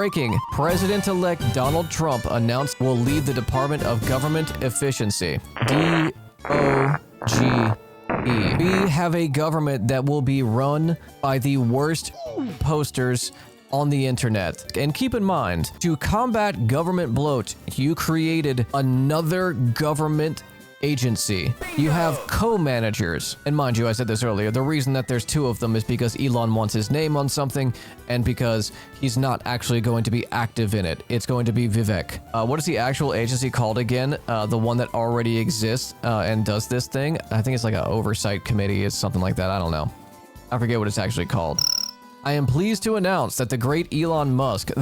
Breaking. President-elect Donald Trump announced will lead the Department of Government Efficiency. D.O.G.E. We have a government that will be run by the worst posters on the internet. And keep in mind, to combat government bloat, you created another government agency. You have co-managers. And mind you, I said this earlier, the reason that there's two of them is because Elon wants his name on something and because he's not actually going to be active in it. It's going to be Vivek. What is the actual agency called again? The one that already exists and does this thing? I think it's like an oversight committee or something like that. I don't know. I forget what it's actually called. I am pleased to announce that the great Elon Musk,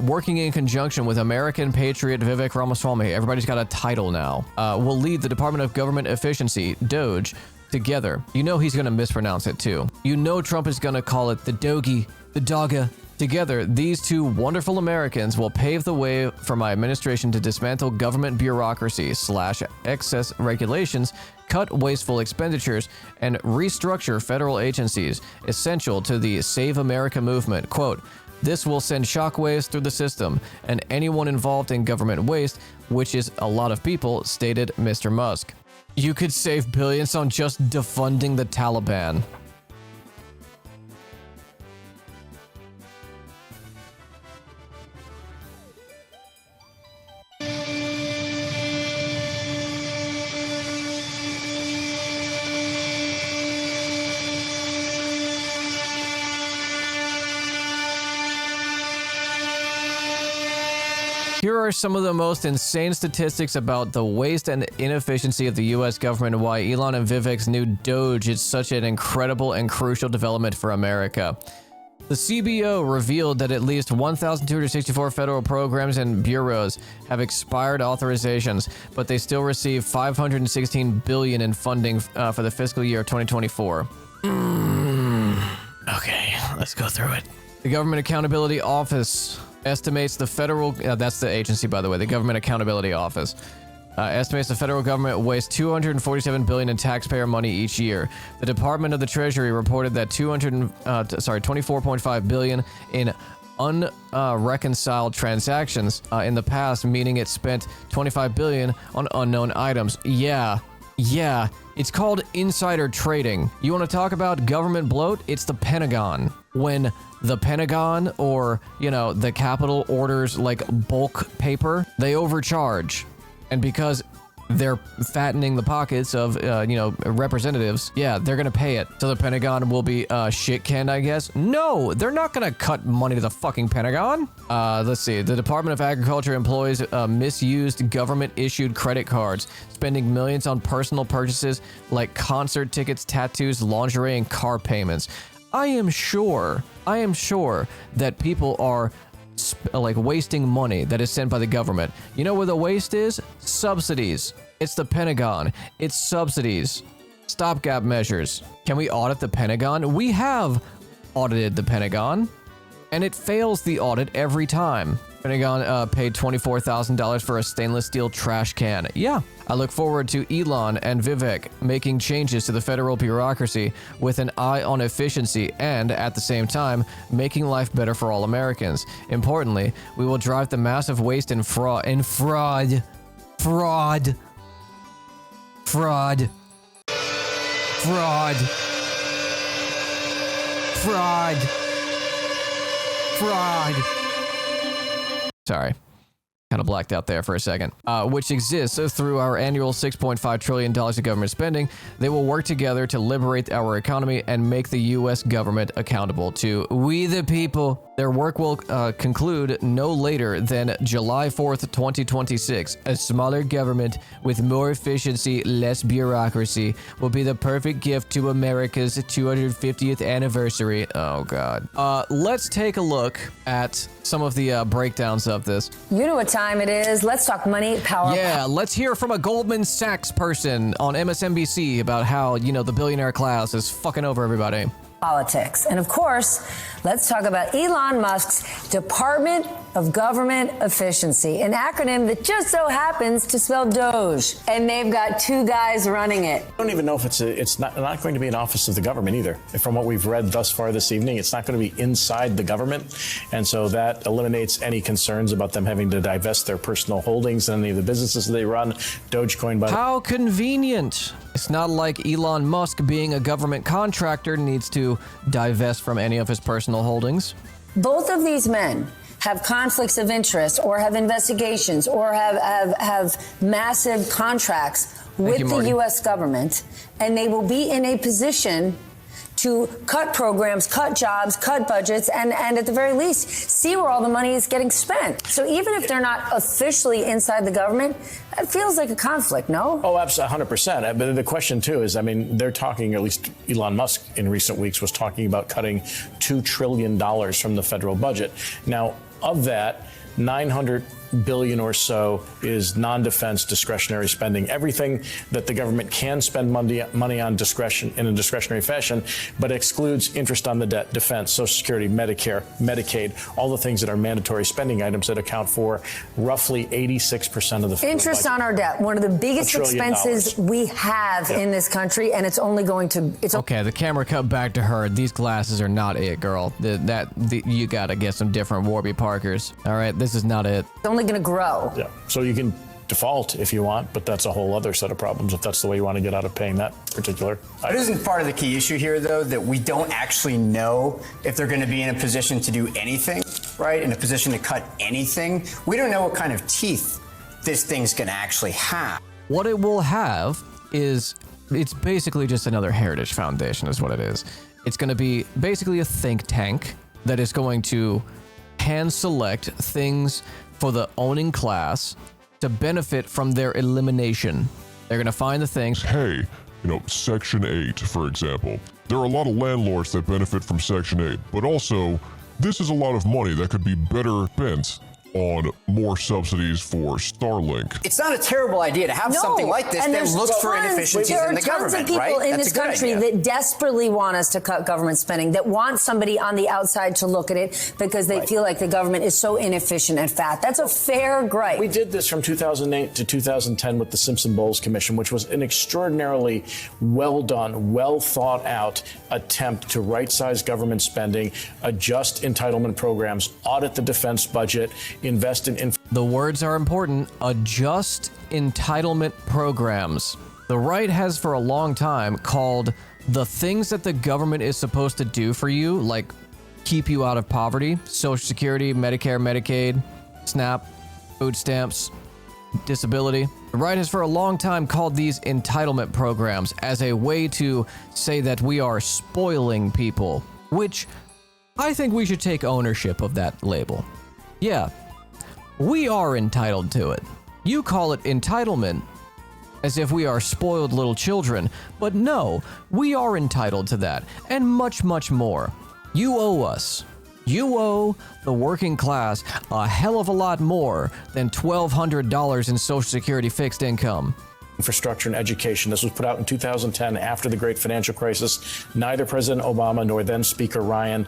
working in conjunction with American patriot Vivek Ramaswamy, everybody's got a title now, will lead the Department of Government Efficiency, DOGE, together. You know he's going to mispronounce it too. You know Trump is going to call it the D.O.G.E, the D.O.G.E. Together, these two wonderful Americans will pave the way for my administration to dismantle government bureaucracy / excess regulations, cut wasteful expenditures, and restructure federal agencies essential to the Save America movement. Quote, this will send shockwaves through the system and anyone involved in government waste, which is a lot of people, stated Mr. Musk. You could save billions on just defunding the Taliban. Here are some of the most insane statistics about the waste and inefficiency of the US government and why Elon and Vivek's new DOGE is such an incredible and crucial development for America. The CBO revealed that at least 1,264 federal programs and bureaus have expired authorizations, but they still receive $516 billion in funding for the fiscal year 2024. Okay, let's go through it. The Government Accountability Office estimates the federal, that's the agency by the way, the Government Accountability Office, estimates the federal government wastes $247 billion in taxpayer money each year. The Department of the Treasury reported that $24.5 billion in unreconciled transactions in the past, meaning it spent $25 billion on unknown items. Yeah, it's called insider trading. You want to talk about government bloat? It's the Pentagon. When the Pentagon or, you know, the Capitol orders like bulk paper, they overcharge. And because they're fattening the pockets of, representatives, yeah, they're gonna pay it. So the Pentagon will be shit-canned, I guess? No, they're not gonna cut money to the fucking Pentagon. Let's see. The Department of Agriculture employs misused government-issued credit cards, spending millions on personal purchases like concert tickets, tattoos, lingerie, and car payments. I am sure that people are wasting money that is sent by the government. You know where the waste is? Subsidies. It's the Pentagon. It's subsidies. Stopgap measures. Can we audit the Pentagon? We have audited the Pentagon, and it fails the audit every time. Pentagon paid $24,000 for a stainless steel trash can. Yeah, I look forward to Elon and Vivek making changes to the federal bureaucracy with an eye on efficiency and, at the same time, making life better for all Americans. Importantly, we will drive the massive waste and fraud Sorry, kind of blacked out there for a second. Which exists through our annual $6.5 trillion of government spending. They will work together to liberate our economy and make the U.S. government accountable to we the people. Their work will conclude no later than July 4th, 2026. A smaller government with more efficiency, less bureaucracy will be the perfect gift to America's 250th anniversary. Oh, God. Let's take a look at some of the breakdowns of this. You know what time it is. Let's talk money, power. Yeah, let's hear from a Goldman Sachs person on MSNBC about how, the billionaire class is fucking over everybody. Politics. And of course, let's talk about Elon Musk's Department of Government Efficiency, an acronym that just so happens to spell DOGE. And they've got two guys running it. I don't even know if it's not going to be an office of the government either. From what we've read thus far this evening, it's not going to be inside the government. And so that eliminates any concerns about them having to divest their personal holdings and any of the businesses they run. Dogecoin, by How convenient. It's not like Elon Musk, being a government contractor, needs to divest from any of his personal holdings. Both of these men have conflicts of interest or have investigations or have massive contracts with the U.S. government, and they will be in a position to cut programs, cut jobs, cut budgets, and at the very least, see where all the money is getting spent. So even if they're not officially inside the government, that feels like a conflict, no? Oh, absolutely, 100%. But the question, too, is, I mean, they're talking, at least Elon Musk in recent weeks was talking about cutting $2 trillion from the federal budget. Now, of that, 900 billion or so is non-defense discretionary spending. Everything that the government can spend money on discretion in a discretionary fashion, but excludes interest on the debt, defense, Social Security, Medicare, Medicaid, all the things that are mandatory spending items that account for roughly 86% of the federal interest budget. on our debt, one of the biggest expenses we have in this country, and it's only going to. Okay, the camera cut back to her. These glasses are not it, girl. You gotta get some different Warby Parkers. All right, this is not it. It's only going to grow. Yeah, so you can default if you want, but that's a whole other set of problems if that's the way you want to get out of paying that particular item. But isn't part of the key issue here, though, that we don't actually know if they're going to be in a position to do anything, right? In a position to cut anything? We don't know what kind of teeth this thing's going to actually have. What it will have is, it's basically just another heritage foundation is what it is. It's going to be basically a think tank that is going to hand select things for the owning class to benefit from their elimination. They're going to find the things. Hey, Section 8, for example. There are a lot of landlords that benefit from Section 8, but also, this is a lot of money that could be better spent on more subsidies for Starlink. It's not a terrible idea to have something like this that looks for inefficiencies in the government, right? There are tons of people in this country that desperately want us to cut government spending, that want somebody on the outside to look at it because they feel like the government is so inefficient and fat. That's a fair gripe. We did this from 2008 to 2010 with the Simpson-Bowles Commission, which was an extraordinarily well done, well thought out attempt to right-size government spending, adjust entitlement programs, audit the defense budget, invest in. The words are important. Adjust entitlement programs. The right has for a long time called the things that the government is supposed to do for you, like keep you out of poverty, Social Security, Medicare, Medicaid, SNAP, food stamps, disability. The right has for a long time called these entitlement programs as a way to say that we are spoiling people, which I think we should take ownership of that label. Yeah, we are entitled to it. You call it entitlement as if we are spoiled little children, but no, we are entitled to that and much, much more. You owe us. You owe the working class a hell of a lot more than $1,200 in Social Security fixed income. Infrastructure and education. This was put out in 2010 after the great financial crisis. Neither President Obama nor then Speaker Ryan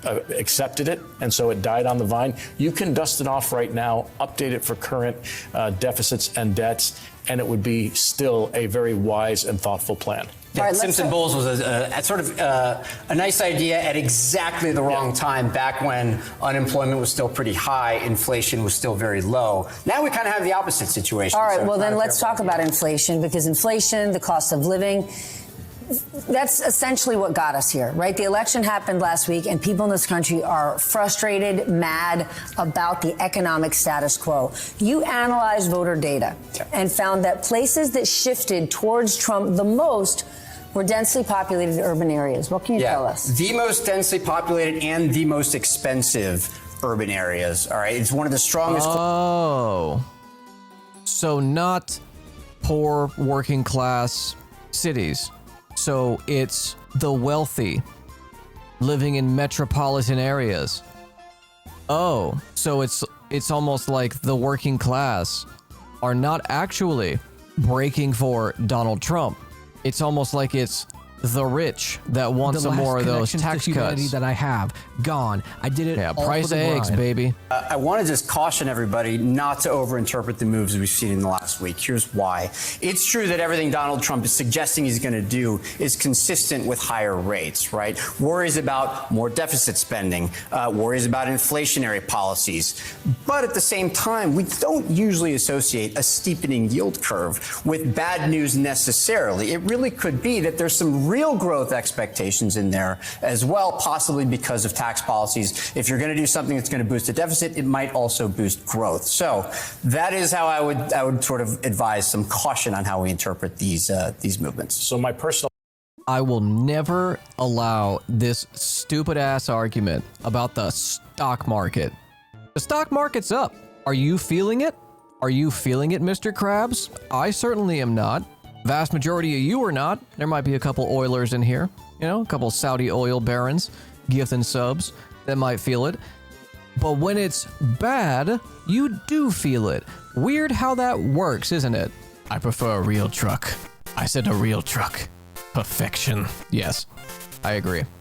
accepted it, and so it died on the vine. You can dust it off right now, update it for current deficits and debts, and it would be still a very wise and thoughtful plan. Yeah, right, Simpson-Bowles was a sort of a nice idea at exactly the wrong time, back when unemployment was still pretty high, inflation was still very low. Now we kind of have the opposite situation. All right, well then let's talk about inflation, because inflation, the cost of living, that's essentially what got us here, right? The election happened last week, and people in this country are frustrated, mad about the economic status quo. You analyzed voter data and found that places that shifted towards Trump the most were densely populated urban areas. What can you tell us? The most densely populated and the most expensive urban areas, all right? It's one of the strongest... Oh. So not poor working class cities. So it's the wealthy living in metropolitan areas. Oh, so it's almost like the working class are not actually breaking for Donald Trump. It's almost like it's the rich that want The some last more of those connections tax to humanity cuts. that I have gone. I did it. Yeah, all price for of the eggs, grind. baby. I want to just caution everybody not to overinterpret the moves we've seen in the last week. Here's why. It's true that everything Donald Trump is suggesting he's going to do is consistent with higher rates, right? Worries about more deficit spending, worries about inflationary policies. But at the same time, we don't usually associate a steepening yield curve with bad news necessarily. It really could be that there's some real growth expectations in there as well, possibly because of tax policies. If you're going to do something that's going to boost the deficit, it might also boost growth. So that is how I would sort of advise some caution on how we interpret these movements. So my personal I will never allow this stupid ass argument about the stock market. The stock market's up. Are you feeling it? Are you feeling it, Mr. Krabs? I certainly am not. Vast majority of you are not. There might be a couple Oilers in here, you know, a couple Saudi oil barons, gifting subs that might feel it. But when it's bad, you do feel it. Weird how that works, isn't it? I prefer a real truck. I said a real truck. Perfection. Yes, I agree.